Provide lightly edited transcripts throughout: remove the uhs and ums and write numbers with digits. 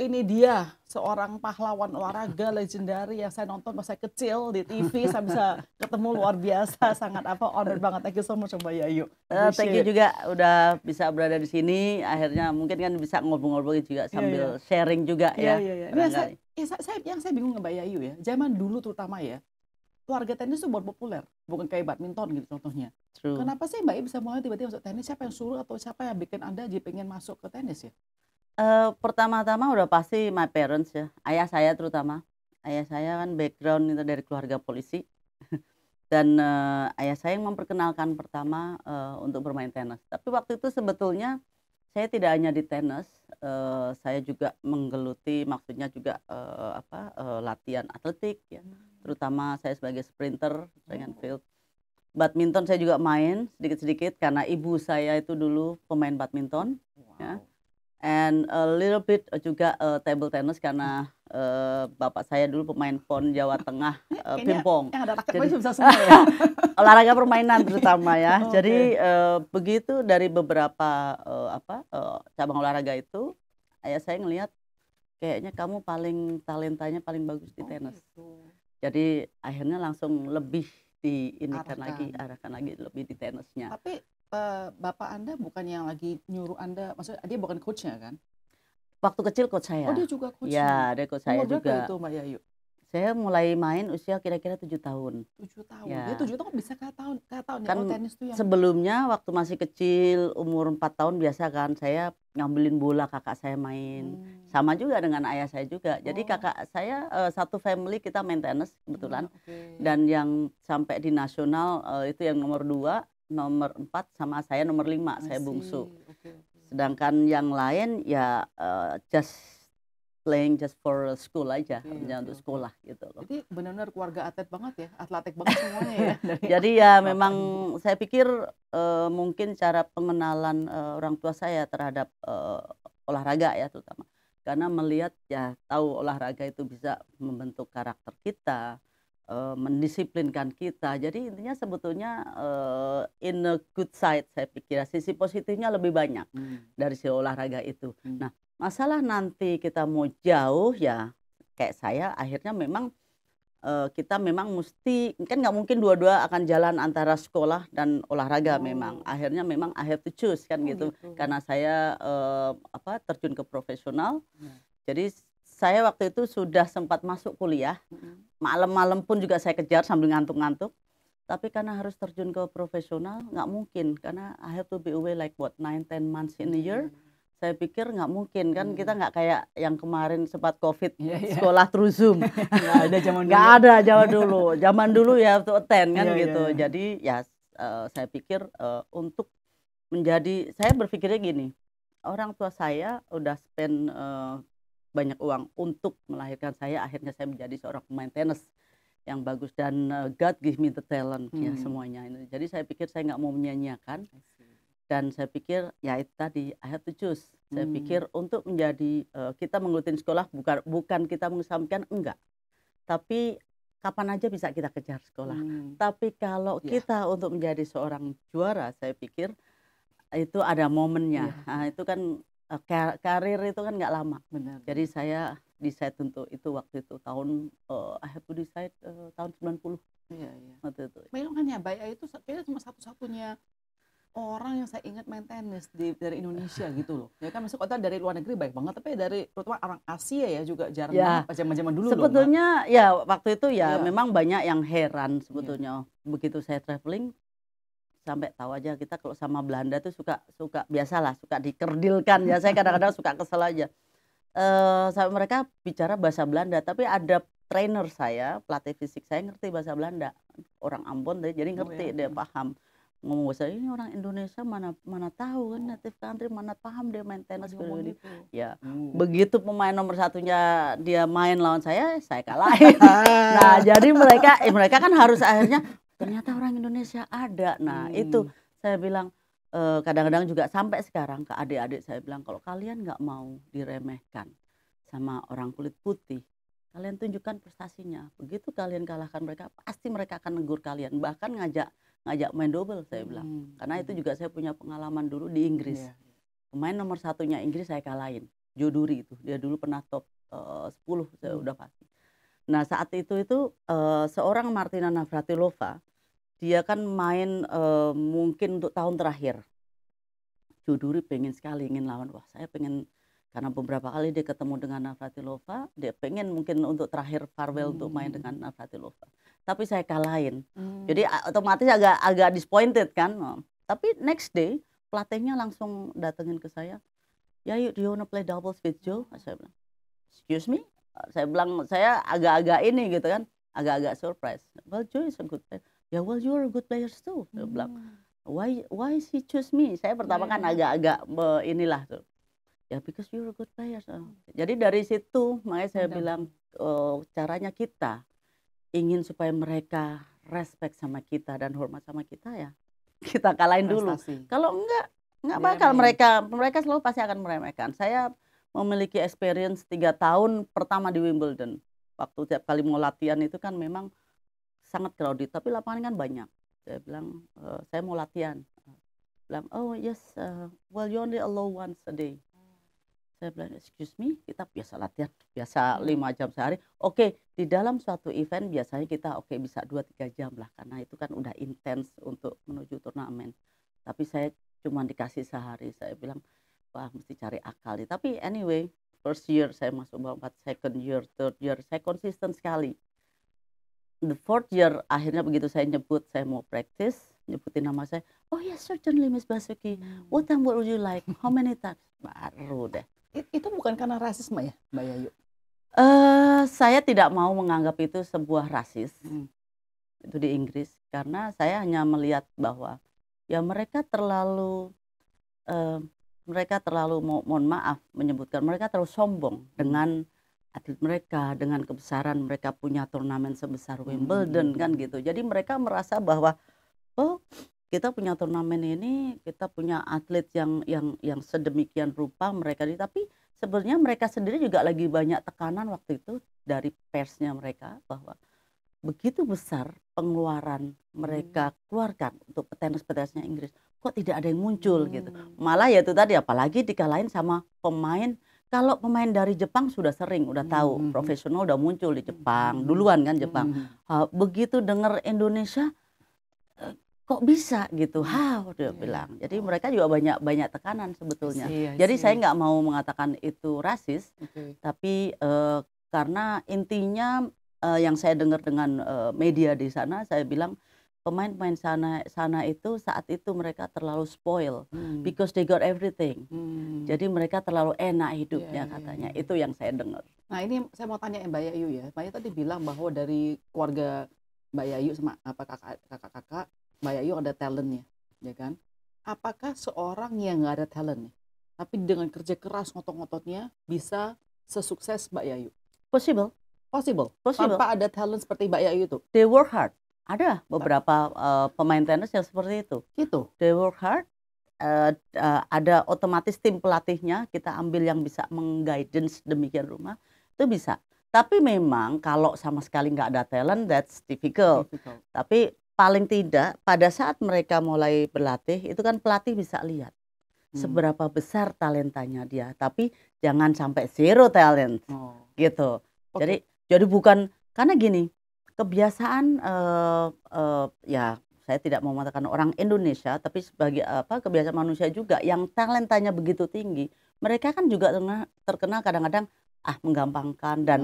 ini dia seorang pahlawan olahraga legendary yang saya nonton pas saya kecil di TV. Saya bisa ketemu, luar biasa, sangat honor banget. Thank you so much Mbak Yayu. Thank you Appreciate. juga udah bisa berada di sini. Akhirnya mungkin kan bisa ngobrol-ngobrol juga Iya, iya. sambil sharing juga Iya, ya. iya, iya. Ini Barangkali. yang saya bingung Mbak Yayu ya, zaman dulu terutama ya, keluarga tenis itu baru populer, bukan kayak badminton gitu contohnya. True. Kenapa sih Mbak Yayu bisa mulai tiba-tiba masuk tenis? Siapa yang suruh atau siapa yang bikin Anda jadi pengen masuk ke tenis ya? Pertama-tama udah pasti my parents ya, ayah saya terutama. Ayah saya kan background itu dari keluarga polisi dan ayah saya yang memperkenalkan pertama untuk bermain tenis. Tapi waktu itu sebetulnya saya tidak hanya di tenis, saya juga menggeluti, maksudnya juga latihan atletik ya. Terutama saya sebagai sprinter dengan field. Badminton saya juga main sedikit-sedikit karena ibu saya itu dulu pemain badminton. Ya. Wow. And a little bit juga table tennis karena bapak saya dulu pemain PON Jawa Tengah pingpong. Yang ada raket Jadi bisa semua ya. olahraga permainan terutama ya. Oke. Jadi begitu dari beberapa cabang olahraga itu, ayah saya ngelihat kayaknya kamu talentanya paling bagus di tenis. Gitu. Jadi akhirnya langsung lebih arahkan lagi lebih di tenisnya. Tapi bapak Anda bukan yang lagi nyuruh Anda, maksudnya dia bukan coachnya kan? Waktu kecil coach saya. Oh dia juga coachnya? Ya, dia coach saya Umur berapa juga. itu Mbak Yayu? Saya mulai main usia kira-kira 7 tahun. 7 tahun? Ya. Dia 7 tahun bisa kayak tahun Kan ya, tenis tuh yang... sebelumnya waktu masih kecil, umur 4 tahun biasa kan, saya ngambilin bola kakak saya main. Sama juga dengan ayah saya juga. Jadi kakak saya satu family kita main tenis kebetulan. Okay. Dan yang sampai di nasional itu yang nomor 2, nomor 4 sama saya nomor 5, saya bungsu. Okay. Sedangkan yang lain ya just playing just for school aja, untuk sekolah gitu loh. Jadi benar-benar keluarga atlet banget ya, atletik banget semuanya ya. Jadi ya memang saya pikir mungkin cara pengenalan orang tua saya terhadap olahraga ya terutama. Karena melihat ya tahu olahraga itu bisa membentuk karakter kita, mendisiplinkan kita. Jadi intinya sebetulnya in a good side saya pikir sisi positifnya lebih banyak dari si olahraga itu. Nah, masalah nanti kita mau jauh ya kayak saya akhirnya memang kita memang mesti kan nggak mungkin dua-dua akan jalan antara sekolah dan olahraga. Memang akhirnya memang I have to choose kan gitu. Karena saya terjun ke profesional. Jadi saya waktu itu sudah sempat masuk kuliah, malam-malam pun juga saya kejar sambil ngantuk-ngantuk. Tapi karena harus terjun ke profesional nggak mungkin karena I have to be away like 9-10 months in a year. Saya pikir nggak mungkin kan kita nggak kayak yang kemarin sempat COVID sekolah through Zoom. Nggak ada zaman dulu. Nggak ada zaman dulu ya to attend kan gitu. Jadi ya saya pikir untuk menjadi, saya berpikirnya gini, orang tua saya udah spend banyak uang untuk melahirkan saya, akhirnya saya menjadi seorang pemain tenis yang bagus dan God give me the talent ya semuanya ini. Jadi saya pikir saya nggak mau menyanyiakan. Dan saya pikir ya itu tadi I have to choose. Saya pikir untuk menjadi kita menggelutin sekolah bukan kita mengesampingkan, enggak. Tapi kapan aja bisa kita kejar sekolah. Tapi kalau kita untuk menjadi seorang juara, saya pikir itu ada momennya. Nah, itu kan karir itu kan nggak lama. Benar. Jadi saya decide untuk itu waktu itu tahun I have to decide tahun 90. Iya. Waktu itu. Makanya Mbak Yayu itu kayaknya cuma satu-satunya orang yang saya ingat main tenis dari Indonesia gitu loh. Ya kan maksudnya kota dari luar negeri baik banget, tapi dari terutama orang Asia ya juga jarang banget zaman-zaman dulu sebetulnya loh. Ya waktu itu ya memang banyak yang heran sebetulnya. Begitu saya traveling sampai tahu aja kita kalau sama Belanda tuh suka biasalah suka dikerdilkan ya. Saya kadang-kadang suka kesel aja. Sampai mereka bicara bahasa Belanda, tapi ada trainer saya, pelatih fisik saya ngerti bahasa Belanda. Orang Ambon jadi ngerti, dia paham. Ngomong bahasa ini orang Indonesia mana tahu kan native country, mana paham dia main tenis gitu. Ya begitu pemain nomor satunya dia main lawan saya kalahin. Nah jadi mereka kan harus akhirnya ternyata orang Indonesia ada. Nah itu saya bilang kadang-kadang juga sampai sekarang ke adik-adik saya bilang kalau kalian nggak mau diremehkan sama orang kulit putih, kalian tunjukkan prestasinya. Begitu kalian kalahkan mereka, pasti mereka akan negur kalian, bahkan ngajak main double saya bilang. Karena itu juga saya punya pengalaman dulu di Inggris. Pemain nomor satunya Inggris saya kalahin. Joe Duri itu. Dia dulu pernah top 10 saya udah pasti. Nah saat itu seorang Martina Navratilova, dia kan main mungkin untuk tahun terakhir. Joe Duri pengen sekali ingin lawan, wah saya pengen, karena beberapa kali dia ketemu dengan Navratilova, dia pengen mungkin untuk terakhir farewell untuk main dengan Navratilova. Tapi saya kalahin. Jadi otomatis agak disappointed kan. Tapi next day pelatihnya langsung datengin ke saya. Ya, do you wanna play doubles with Joe? Saya bilang, excuse me? Saya bilang, saya agak-agak ini gitu kan, agak-agak surprise. Well, Joe is a good player. Ya, well, you're a good player too. Saya bilang, why he choose me? Saya pertama kan agak-agak inilah tuh. Ya, because you're a good player. Jadi dari situ makanya saya bilang caranya kita ingin supaya mereka respect sama kita dan hormat sama kita, ya kita kalahin dulu. Kalau enggak bakal, mereka selalu pasti akan meremehkan. Saya memiliki experience 3 tahun pertama di Wimbledon. Waktu tiap kali mau latihan itu kan memang sangat crowded, tapi lapangan kan banyak. Saya bilang, saya mau latihan. Bilang, oh yes, well you only allow once a day. Saya bilang, excuse me, kita biasa latihan, biasa 5 jam sehari. Oke, di dalam suatu event biasanya kita bisa 2-3 jam lah, karena itu kan udah intens untuk menuju turnamen. Tapi saya cuma dikasih sehari. Saya bilang, wah mesti cari akal. Tapi anyway, first year saya masuk babak 4, second year, third year, saya konsisten sekali. The fourth year akhirnya begitu saya nyebut saya mau practice, nyebutin nama saya, oh yes certainly Miss Basuki, what time would you like, how many times, baru deh. Itu bukan karena rasisme ya, Mbak Yayu? Saya tidak mau menganggap itu sebuah rasis, itu di Inggris, karena saya hanya melihat bahwa ya mereka terlalu mohon maaf menyebutkan, mereka terlalu sombong dengan atlet mereka, dengan kebesaran mereka punya turnamen sebesar Wimbledon kan gitu. Jadi mereka merasa bahwa oh kita punya turnamen ini, kita punya atlet yang sedemikian rupa mereka, tapi sebenarnya mereka sendiri juga lagi banyak tekanan waktu itu dari persnya mereka bahwa begitu besar pengeluaran mereka keluarkan untuk petenis-petenisnya Inggris, kok tidak ada yang muncul gitu. Malah ya itu tadi, apalagi dikalahin sama pemain. Kalau pemain dari Jepang sudah sering, udah tahu profesional udah muncul di Jepang duluan kan Jepang. Begitu dengar Indonesia, kok bisa gitu, dia bilang. Jadi mereka juga banyak tekanan sebetulnya. Jadi saya nggak mau mengatakan itu rasis, tapi karena intinya yang saya dengar dengan media di sana, saya bilang pemain-pemain sana itu saat itu mereka terlalu spoil because they got everything. Jadi mereka terlalu enak hidupnya katanya. Itu yang saya dengar. Nah ini saya mau tanya Mbak Yayu ya. Mbak Yayu tadi bilang bahwa dari keluarga Mbak Yayu sama kakak-kakak Mbak Yayu ada talentnya, ya kan? Apakah seorang yang nggak ada talentnya, tapi dengan kerja keras ngotot-ngototnya bisa sesukses Mbak Yayu? Possible. Tanpa ada talent seperti Mbak Yayu itu? They work hard. Ada beberapa pemain tenis yang seperti itu. Gitu. They work hard. Ada otomatis tim pelatihnya, kita ambil yang bisa mengguidance demikian rumah, itu bisa. Tapi memang kalau sama sekali nggak ada talent, that's difficult. Tapi paling tidak pada saat mereka mulai berlatih, itu kan pelatih bisa lihat seberapa besar talentanya dia. Tapi jangan sampai zero talent, gitu. Jadi bukan, karena gini, kebiasaan ya saya tidak mau mengatakan orang Indonesia, tapi sebagai kebiasaan manusia juga yang talentanya begitu tinggi, mereka kan juga terkenal kadang-kadang menggampangkan dan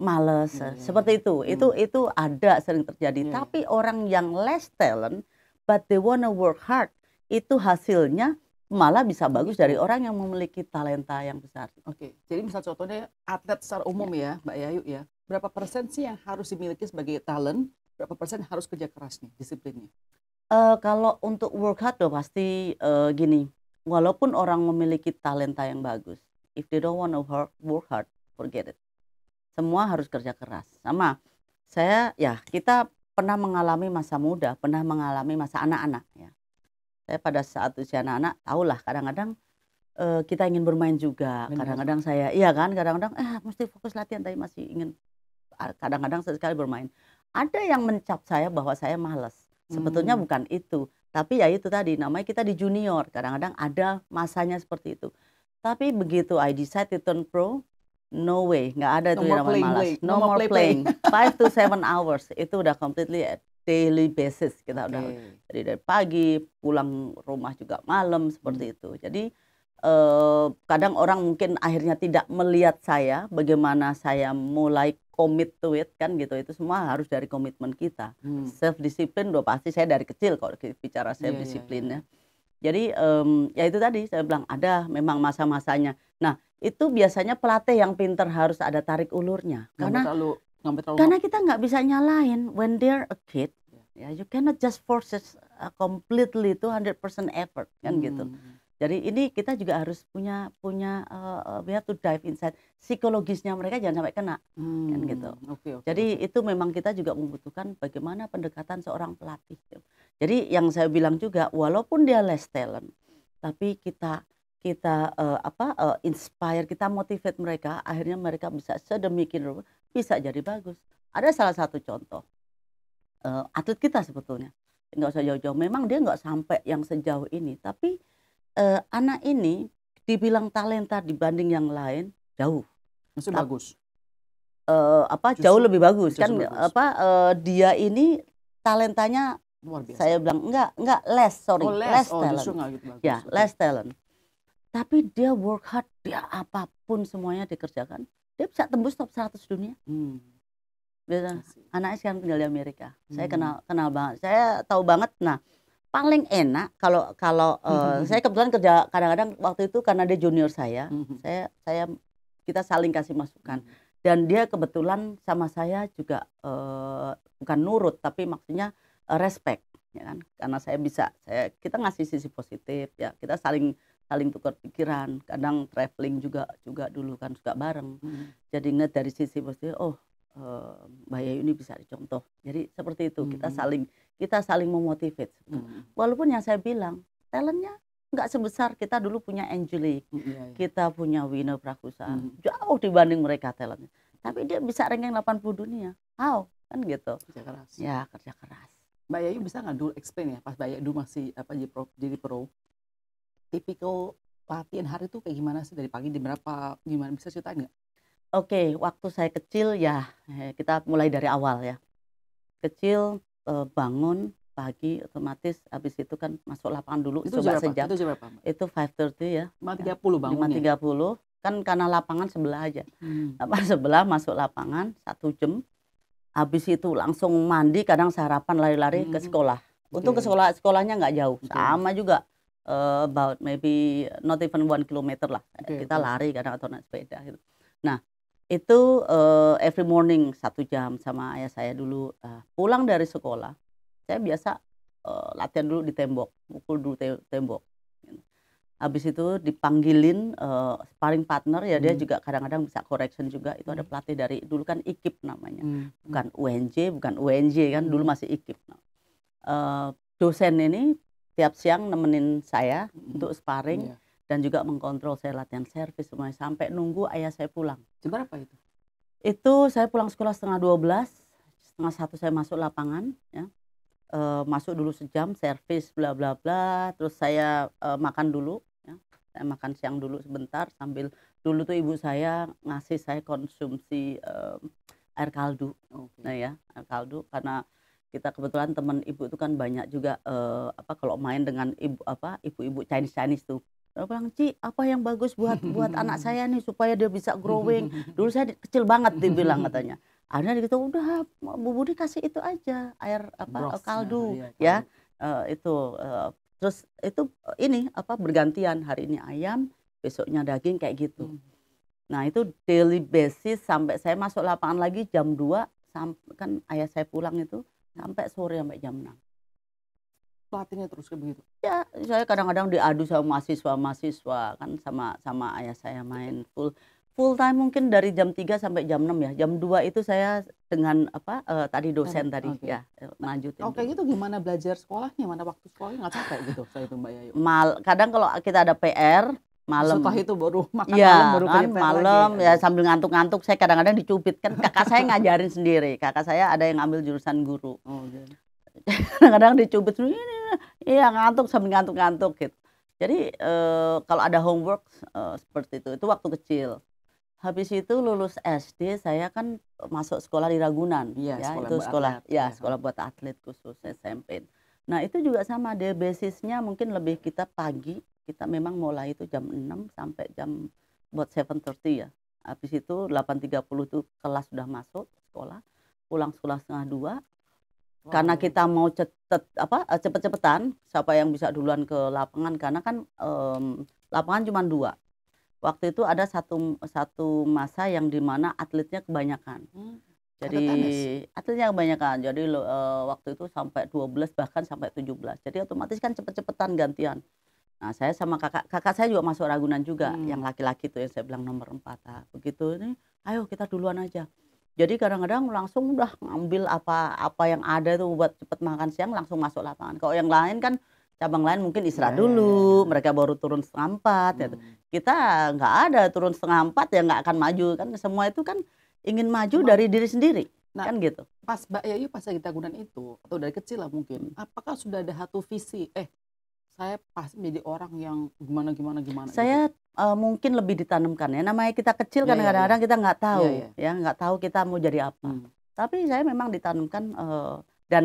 males seperti itu. Itu ada sering terjadi. Tapi orang yang less talent but they wanna work hard, itu hasilnya malah bisa bagus dari orang yang memiliki talenta yang besar. Oke, jadi misal contohnya atlet secara umum ya Mbak Yayu ya, berapa persen sih yang harus dimiliki sebagai talent, berapa persen harus kerja kerasnya, disiplinnya? Kalau untuk work hard pasti gini, walaupun orang memiliki talenta yang bagus, if they don't want to work hard, forget it. Semua harus kerja keras. Sama saya ya, kita pernah mengalami masa muda, pernah mengalami masa anak-anak ya. Saya pada saat usia anak-anak tahulah kadang-kadang kita ingin bermain juga. Kadang-kadang saya kadang-kadang mesti fokus latihan, tapi masih ingin kadang-kadang sesekali bermain. Ada yang mencap saya bahwa saya malas. Sebetulnya bukan itu, tapi ya itu tadi, namanya kita di junior, kadang-kadang ada masanya seperti itu. Tapi begitu I decide to turn pro, no way, nggak ada No itu more yang namanya malas. playing. No more playing. 5 to 7 hours itu udah completely at daily basis kita udah. Oke. Jadi dari pagi pulang rumah juga malam seperti itu. Jadi kadang orang mungkin akhirnya tidak melihat saya bagaimana saya mulai commit to it kan gitu. Itu semua harus dari komitmen kita. Self discipline udah pasti saya dari kecil kalau bicara self discipline ya. Jadi ya itu tadi saya bilang ada memang masa-masanya. Nah itu biasanya pelatih yang pinter harus ada tarik ulurnya. Karena kita nggak bisa nyalain when they're a kid. Ya, you cannot just force it completely to 100% effort kan gitu. Jadi ini kita juga harus punya we have to dive inside psikologisnya mereka jangan sampai kena kan gitu. Jadi itu memang kita juga membutuhkan bagaimana pendekatan seorang pelatih. Jadi yang saya bilang juga walaupun dia less talent, tapi kita inspire, kita motivate mereka, akhirnya mereka bisa sedemikian rupa bisa jadi bagus. Ada salah satu contoh atlet kita sebetulnya nggak usah jauh-jauh. Memang dia nggak sampai yang sejauh ini, tapi anak ini dibilang talenta dibanding yang lain jauh. Masih bagus. Jauh lebih bagus kan? Dia ini talentanya luar biasa. Saya bilang enggak less talent. Gitu, ya less talent. Tapi dia work hard, dia apapun semuanya dikerjakan, dia bisa tembus top 100 dunia. Biasa, anaknya sekarang tinggal di Amerika. Saya kenal banget. Saya tahu banget. Nah, paling enak kalau saya kebetulan kerja kadang-kadang waktu itu karena dia junior saya kita saling kasih masukan dan dia kebetulan sama saya juga bukan nurut tapi maksudnya respect ya kan, karena kita ngasih sisi positif ya, kita saling tukar pikiran, kadang traveling juga dulu kan suka bareng. Jadi ingat dari sisi positif, Mbak Yayu ini bisa dicontoh. Jadi seperti itu kita saling memotivate. Walaupun yang saya bilang talentnya nggak sebesar kita dulu punya Angelique, kita punya Wina Prakusa, jauh dibanding mereka talentnya. Tapi dia bisa ranking 80 dunia. How? Kan gitu. Kerja keras. Ya kerja keras. Mbak Yayu bisa nggak dulu explain ya pas Mbak Yayu masih jadi pro, tipikal latihan hari itu kayak gimana sih, dari pagi di berapa, gimana, bisa ceritain nggak? Oke, waktu saya kecil ya kita mulai dari awal ya. Kecil bangun pagi otomatis habis itu kan masuk lapangan dulu itu coba berapa? sejam. Itu berapa? Itu 5:30 ya. 5:30 bangun. 5:30 kan karena lapangan sebelah aja. Lapangan sebelah masuk lapangan 1 jam. Habis itu langsung mandi, kadang sarapan lari-lari ke sekolah. Untuk ke sekolahnya nggak jauh. Sama juga about maybe not even 1 kilometer lah. Kita lari kadang atau naik sepeda gitu. Nah, itu every morning 1 jam sama ayah saya dulu. Pulang dari sekolah, saya biasa latihan dulu di tembok, pukul dulu tembok. Habis itu dipanggilin sparring partner ya, dia juga kadang-kadang bisa correction juga. Itu ada pelatih dari dulu kan IKIP namanya, bukan UNJ kan, dulu masih IKIP. Dosen ini tiap siang nemenin saya untuk sparring. Dan juga mengkontrol saya latihan servis semuanya sampai nunggu ayah saya pulang. Jam berapa itu? Itu saya pulang sekolah 11:30, 12:30 saya masuk lapangan ya. Masuk dulu sejam servis bla bla bla, terus saya makan dulu ya. Saya makan siang dulu sebentar sambil dulu tuh ibu saya ngasih saya konsumsi air kaldu. Nah ya, air kaldu karena kita kebetulan teman ibu itu kan banyak juga kalau main dengan ibu-ibu Chinese tuh. Saya bilang, Ci, apa yang bagus buat anak saya nih supaya dia bisa growing. Dulu saya kecil banget dibilang katanya. Akhirnya gitu, udah Bu Budi kasih itu aja, air kaldu ya. Terus itu bergantian, hari ini ayam, besoknya daging kayak gitu. Nah, itu daily basis sampai saya masuk lapangan lagi jam 2, kan ayah saya pulang itu sampai sore sampai jam 6. Pelatihnya terus kayak begitu? Ya, saya kadang-kadang diadu sama mahasiswa kan, sama ayah saya main full time mungkin dari jam 3 sampai jam 6 ya. Jam 2 itu saya dengan tadi dosen tadi ya lanjutin. Kayak gitu gimana belajar sekolahnya, mana waktu sekolahnya nggak capek gitu saya itu Mbak Yayu? Kadang kalau kita ada PR malam. Setelah itu baru makan malam baru kan, malam lagi. Ya sambil ngantuk-ngantuk saya kadang-kadang dicubit kan, kakak saya ngajarin sendiri. Kakak saya ada yang ngambil jurusan guru. Kadang-kadang dicubit sendiri, iya ngantuk sambil ngantuk gitu. Jadi kalau ada homework seperti itu waktu kecil. Habis itu lulus SD saya kan masuk sekolah di Ragunan, Iya, ya sekolah itu buat sekolah atlet. ya Iya. sekolah buat atlet khusus SMP. Nah itu juga sama deh basisnya mungkin lebih kita pagi, kita memang mulai itu jam 6 sampai jam buat 7:30 ya. Habis itu 8:30 tuh kelas sudah masuk sekolah, pulang sekolah setengah 2. Karena Wow. kita mau cepet-cepetan siapa yang bisa duluan ke lapangan karena kan lapangan cuma 2. Waktu itu ada satu masa yang di mana atletnya kebanyakan. Ada Jadi tenis? atletnya kebanyakan. Jadi waktu itu sampai 12 bahkan sampai 17. Jadi otomatis kan cepet-cepetan gantian. Nah, saya sama kakak saya juga masuk Ragunan juga, yang laki-laki tuh yang saya bilang nomor 4. Nah, begitu ini, ayo kita duluan aja. Jadi kadang-kadang langsung udah ngambil apa yang ada tuh buat cepet makan siang langsung masuk lapangan. Kalau yang lain kan cabang lain mungkin istirahat dulu, mereka baru turun 3:30 gitu. Kita nggak ada turun 3:30 ya nggak akan maju kan. Semua itu kan ingin maju dari diri sendiri, Nah, kan gitu. Pas Mbak Yayu pas lagi Ragunan itu atau dari kecil lah mungkin, apakah sudah ada satu visi, saya pasti menjadi orang yang gimana gitu? Saya mungkin lebih ditanamkan ya. Namanya kita kecil kan Iya, iya, kadang-kadang iya. kita nggak tahu Iya, iya. ya, nggak tahu kita mau jadi apa. Tapi saya memang ditanamkan dan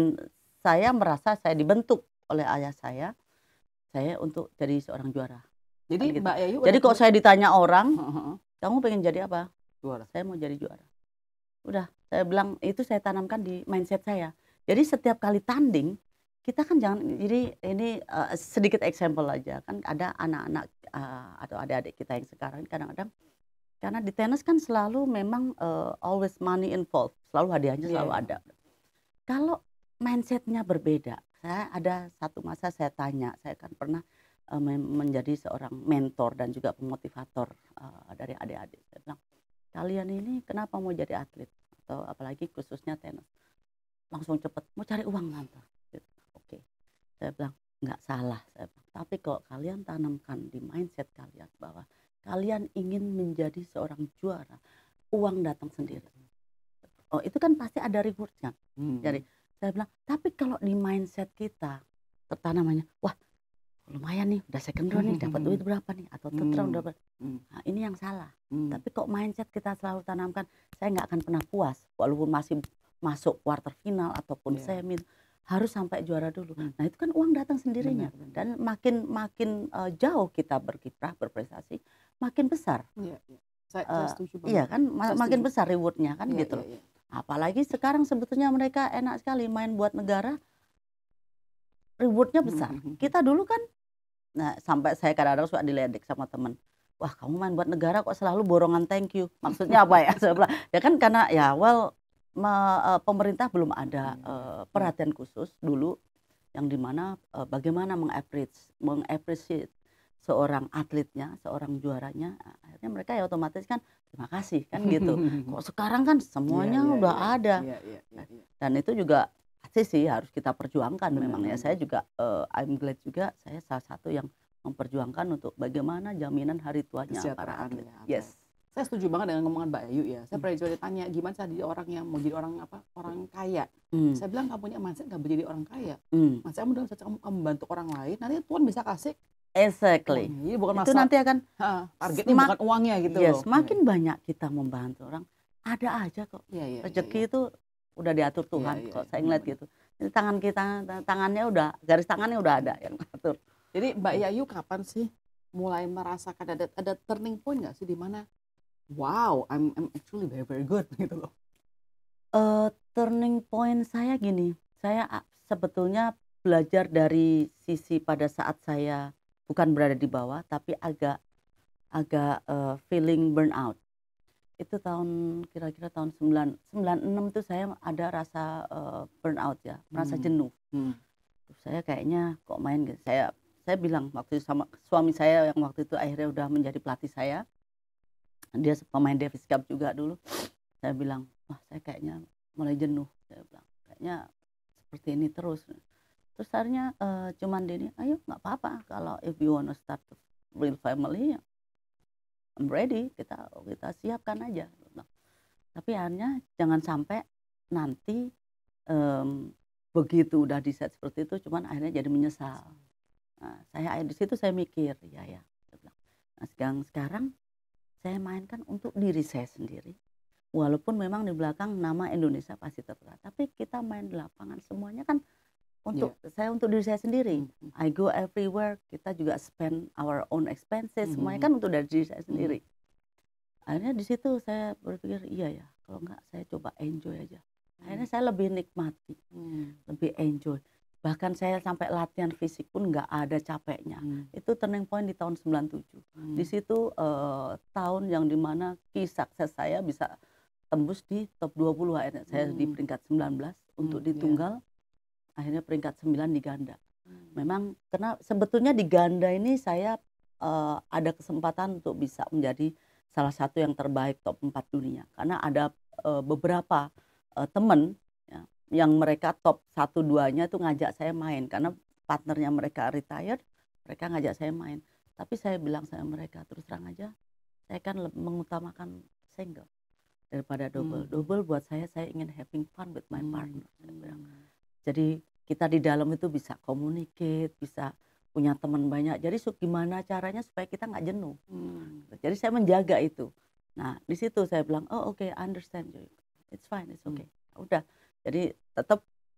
saya merasa saya dibentuk oleh ayah saya untuk jadi seorang juara. Jadi Kan gitu. Mbak Yayu Jadi kok saya ditanya orang, Heeh. kamu pengen jadi apa? Juara. Saya mau jadi juara. Udah, saya bilang itu saya tanamkan di mindset saya. Jadi setiap kali tanding kita kan jangan, jadi ini sedikit example aja kan ada anak-anak atau adik-adik kita yang sekarang kadang-kadang karena di tenis kan selalu memang always money involved, selalu hadiahnya selalu ada. Kalau mindsetnya berbeda, saya ada satu masa saya tanya, saya kan pernah menjadi seorang mentor dan juga pemotivator dari adik-adik. Saya bilang, kalian ini kenapa mau jadi atlet atau apalagi khususnya tenis? Langsung cepet mau cari uang tante. Gitu. Oke, saya bilang nggak salah. Saya bilang, tapi kalau kalian tanamkan di mindset kalian bahwa kalian ingin menjadi seorang juara, uang datang sendiri. Oh itu kan pasti ada rewardnya. Jadi saya bilang, tapi kalau di mindset kita tertanamnya, wah lumayan nih, udah second round nih, dapat duit berapa nih, atau third round dapat. Nah, ini yang salah. Tapi kok mindset kita selalu tanamkan, saya nggak akan pernah puas, walaupun masih masuk quarter final ataupun semi, harus sampai juara dulu. Nah itu kan uang datang sendirinya, dan makin jauh kita berkiprah, berprestasi, makin besar. Saya setuju banget. Iya kan, makin besar rewardnya kan gitu. Iya. Apalagi sekarang sebetulnya mereka enak sekali main buat negara, rewardnya besar. Kita dulu kan, nah sampai saya kadang-kadang suka diledek sama temen. Wah kamu main buat negara kok selalu borongan thank you. Maksudnya apa ya? Saya bilang, ya kan karena ya pemerintah belum ada perhatian khusus dulu yang dimana bagaimana mengapresiasi seorang atletnya, seorang juaranya. Akhirnya mereka ya otomatis kan terima kasih kan gitu. Kok sekarang kan semuanya udah ada. Dan itu juga pasti sih harus kita perjuangkan memang ya. Saya juga I'm glad juga saya salah satu yang memperjuangkan untuk bagaimana jaminan hari tuanya para atlet. Yes. Saya setuju banget dengan ngomongan Mbak Ayu ya. Saya pernah juga ditanya gimana cara jadi orang yang mau jadi orang kaya. Saya bilang kamu punya mindset nggak boleh jadi orang kaya. Mindset kamu dalam kamu membantu orang lain, nanti Tuhan bisa kasih. Exactly. Jadi bukan itu nanti akan targetnya bukan uangnya gitu loh. Semakin banyak kita membantu orang, ada aja kok. Rezeki itu udah diatur Tuhan kok. Saya ngeliat gitu. Jadi tangannya udah, garis tangannya udah ada yang ngatur. Jadi Mbak Yayu kapan sih mulai merasakan ada turning point nggak sih di mana wow, I'm actually very very good gitu loh. Turning point saya gini, saya sebetulnya belajar dari sisi pada saat saya bukan berada di bawah tapi agak feeling burnout. Itu kira-kira tahun 96 itu saya ada rasa burnout ya, merasa jenuh. Saya kayaknya kok main gitu. Saya bilang waktu itu sama suami saya yang waktu itu akhirnya udah menjadi pelatih saya. Dia pemain Davis Cup juga dulu. Saya bilang, wah saya kayaknya mulai jenuh. Saya bilang, kayaknya seperti ini terus. Terus akhirnya cuman Denny, ayo nggak apa-apa kalau if you wanna start a real family, I'm ready. Kita siapkan aja. Tapi akhirnya jangan sampai nanti begitu udah di set seperti itu, cuman akhirnya jadi menyesal. Nah, di situ saya mikir, ya. Nah, sekarang saya mainkan untuk diri saya sendiri. Walaupun memang di belakang nama Indonesia pasti tertera, tapi kita main di lapangan semuanya kan untuk untuk diri saya sendiri. I go everywhere, kita juga spend our own expenses, semuanya kan untuk dari diri saya sendiri. Akhirnya di situ saya berpikir, iya ya, kalau enggak saya coba enjoy aja. Akhirnya saya lebih nikmati, lebih enjoy. Bahkan saya sampai latihan fisik pun nggak ada capeknya. Itu turning point di tahun 97. Di situ tahun yang dimana kisah saya bisa tembus di top 20 akhirnya. Saya di peringkat 19 untuk di tunggal, akhirnya peringkat 9 di ganda. Memang karena sebetulnya di ganda ini saya ada kesempatan untuk bisa menjadi salah satu yang terbaik top 4 dunia. Karena ada beberapa teman yang mereka top 1-2-nya itu ngajak saya main karena partnernya mereka retired, mereka ngajak saya main. Tapi saya bilang sama mereka terus terang aja, saya kan mengutamakan single daripada double. Double buat saya ingin having fun with my partner. Saya bilang. Jadi kita di dalam itu bisa communicate, bisa punya teman banyak. Jadi gimana caranya supaya kita nggak jenuh. Jadi saya menjaga itu. Nah di situ saya bilang, oh oke, I understand you. It's fine, it's okay. Udah. Jadi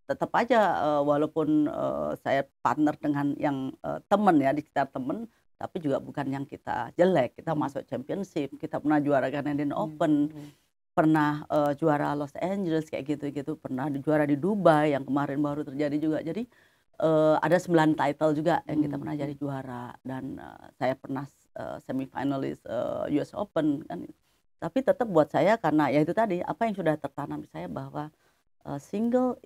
tetap aja walaupun saya partner dengan yang teman ya di sekitar teman, tapi juga bukan yang kita jelek. Kita masuk championship, kita pernah juara Canadian Open, pernah juara Los Angeles kayak gitu-gitu, pernah juara di Dubai yang kemarin baru terjadi juga. Jadi ada 9 title juga yang kita pernah jadi juara, dan saya pernah semifinalis US Open kan. Tapi tetap buat saya karena ya itu tadi apa yang sudah tertanam di saya bahwa single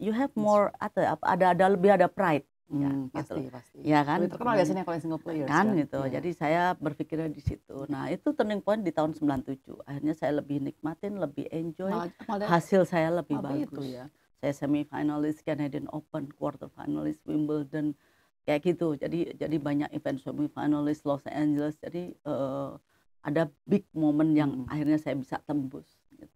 you have more lebih ada pride ya, pasti ya kan, lebih terkenal biasanya kalau single players kan gitu ya. Jadi saya berpikirnya di situ. Nah itu turning point di tahun 97. Akhirnya saya lebih nikmatin, lebih enjoy, hasil saya lebih bagus itu, ya. Saya semifinalis Canadian Open, quarter finalis Wimbledon kayak gitu. Jadi banyak event semifinalis Los Angeles. Jadi ada big moment yang akhirnya saya bisa tembus gitu.